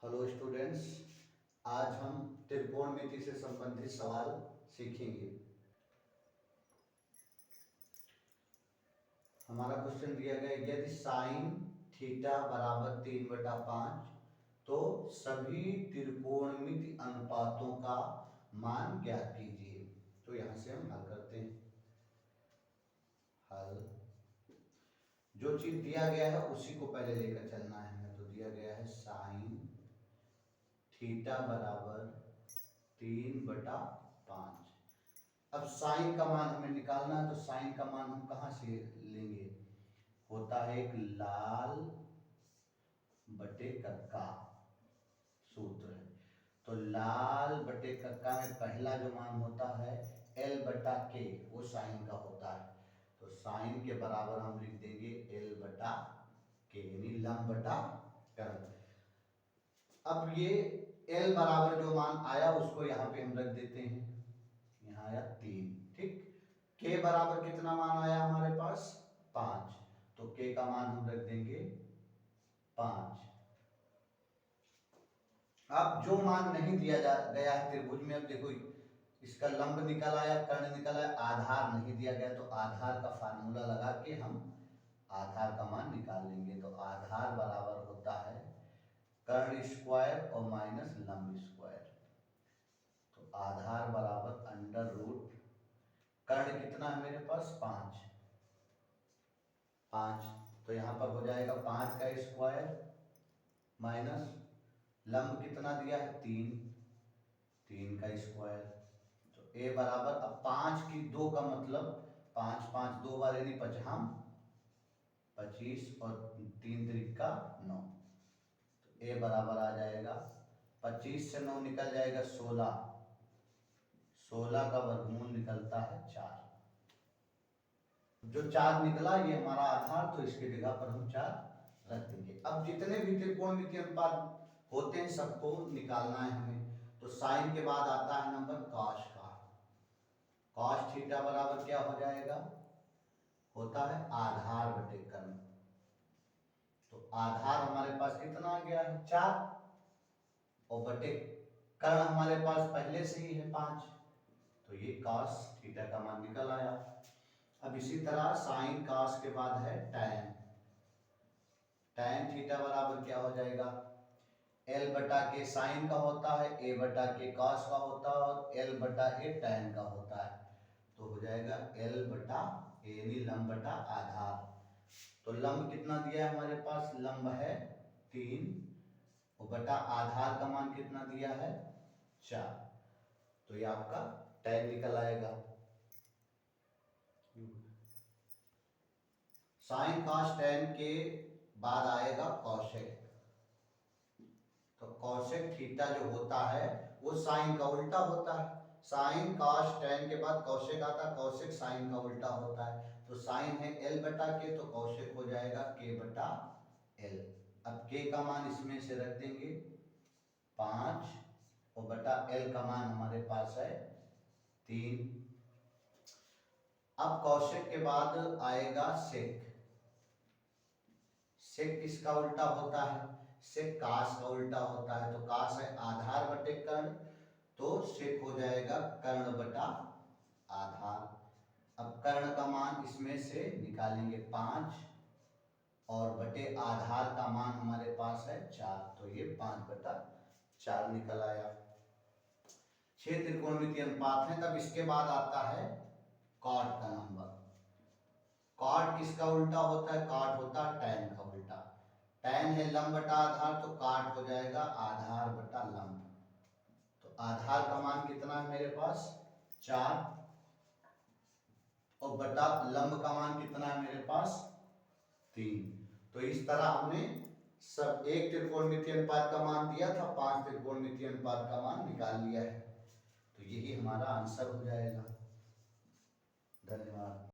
Hello students, आज हम त्रिकोणमिति से संबंधित सवाल सीखेंगे। हमारा क्वेश्चन दिया गया, यदि साइन थीटा बराबर 3/5 तो सभी त्रिकोणमिति अनुपातों का मान ज्ञात कीजिए। तो यहां से हम हल करते हैं। हल जो चीज दिया गया है उसी को पहले लेकर चलना है हमें। तो दिया गया है साइन थीटा बराबर 3/5। अब साइन का मान हमें निकालना है, तो साइन का मान हम कहाँ से लेंगे? होता है एक लाल बटे कक्का सूत्र है। तो लाल बटे कक्का में पहला जो मान होता है L बटा के, वो साइन का होता है। तो साइन के बराबर हम लिख देंगे L बटा के, यानी लंब बटा कर्ण। अब ये L बराबर जो मान आया उसको यहाँ पे हम रख देते हैं। यहाँ आया 3, ठीक। के बराबर कितना मान आया हमारे पास? 5। तो के का मान हम रख देंगे 5। अब जो मान नहीं दिया गया है त्रिभुज में, अब देखो इसका लंब निकल आया, कर्ण निकल आया, आधार नहीं दिया गया, तो आधार का फार्मूला लगा के हम आधार का मान निकाल लेंगे। तो आधार बराबर होता है कर्ण स्क्वायर और माइनस लंब स्क्वायर। तो आधार बराबर अंडर रूट, कर्ण कितना है मेरे पास? 5। तो यहाँ पर हो जाएगा 5 का स्क्वायर माइनस लंब कितना दिया है? 3 का स्क्वायर। तो ए बराबर, अब 5 की 2 का मतलब 5 5 2 बार यानी 25 और 3 त्रिका 9। तो ए बराबर आ जाएगा 25 से 9 निकल जाएगा 16। 16 का वर्गमूल निकलता है 4। जो 4 निकला ये हमारा आधार, तो इसके जगह पर हम 4 रख देंगे। अब जितने भी त्रिकोणमितीय अनुपात होते हैं सबको निकालना है हमें। तो साइन के बाद आता है नंबर कॉस का। कॉस थीटा बराबर क्या हो जाएगा? होता है आधार बटे कर्ण। तो आधार हमारे पास कितना आ गया है? 4, और बटे कर्ण हमारे पास पहले से ही है 5। तो ये कॉस थीटा का मान निकल आया। अब इसी तरह साइन कॉस के बाद है टैन। टैन थीटा बराबर क्या हो जाएगा? L बटा के साइन का होता है, A बटा के कॉस का होता है, और L बटा ए टैन का होता है। तो हो जाएगा L बटा ए, यानी लंब बटा आधार। तो लंब कितना दिया है हमारे पास? लंब है 3, और बटा आधार का मान कितना दिया है? 4। तो ये आपका टैन निकल आएगा। साइन कॉस टैन के बाद आएगा कॉसेक। तो कॉसेक थीटा जो होता है वो साइन का उल्टा होता है। साइन कॉस टैन के बाद कॉसेक आता है, कॉसेक साइन का उल्टा होता है। तो साइन है L बटा के, तो कॉसेक हो जाएगा K बटा L। अब K का मान इसमें से रख देंगे 5, और बटा L का मान हमारे पास है 3। अब कॉसेक के बाद आएगा सेक। सेक किसका उल्टा होता है? सेक कास का उल्टा होता है। तो कास है आधार बटे कर्ण, तो सेक हो जाएगा कर्ण बटा आधार। अब कर्ण का मान इसमें से निकालेंगे 5, और बटे आधार का मान हमारे पास है 4। तो ये 5/4 निकल आया। 6 त्रिकोणमितीय अनुपात है। तब इसके बाद आता है कॉट का नंबर। कॉट किसका उल्टा होता है? कॉट होता है टैन का उल्टा। टैन है लंब बटा आधार, तो काट हो जाएगा आधार बटा लंब। तो आधार का मान कितना है मेरे पास? 4, और बटा लंब का मान कितना है मेरे पास? 3। तो इस तरह हमने सब एक त्रिकोणमितीय अनुपात का मान दिया था, 5 त्रिकोणमितीय अनुपात का मान निकाल लिया है। तो यही हमारा आंसर हो जाएगा। धन्यवाद।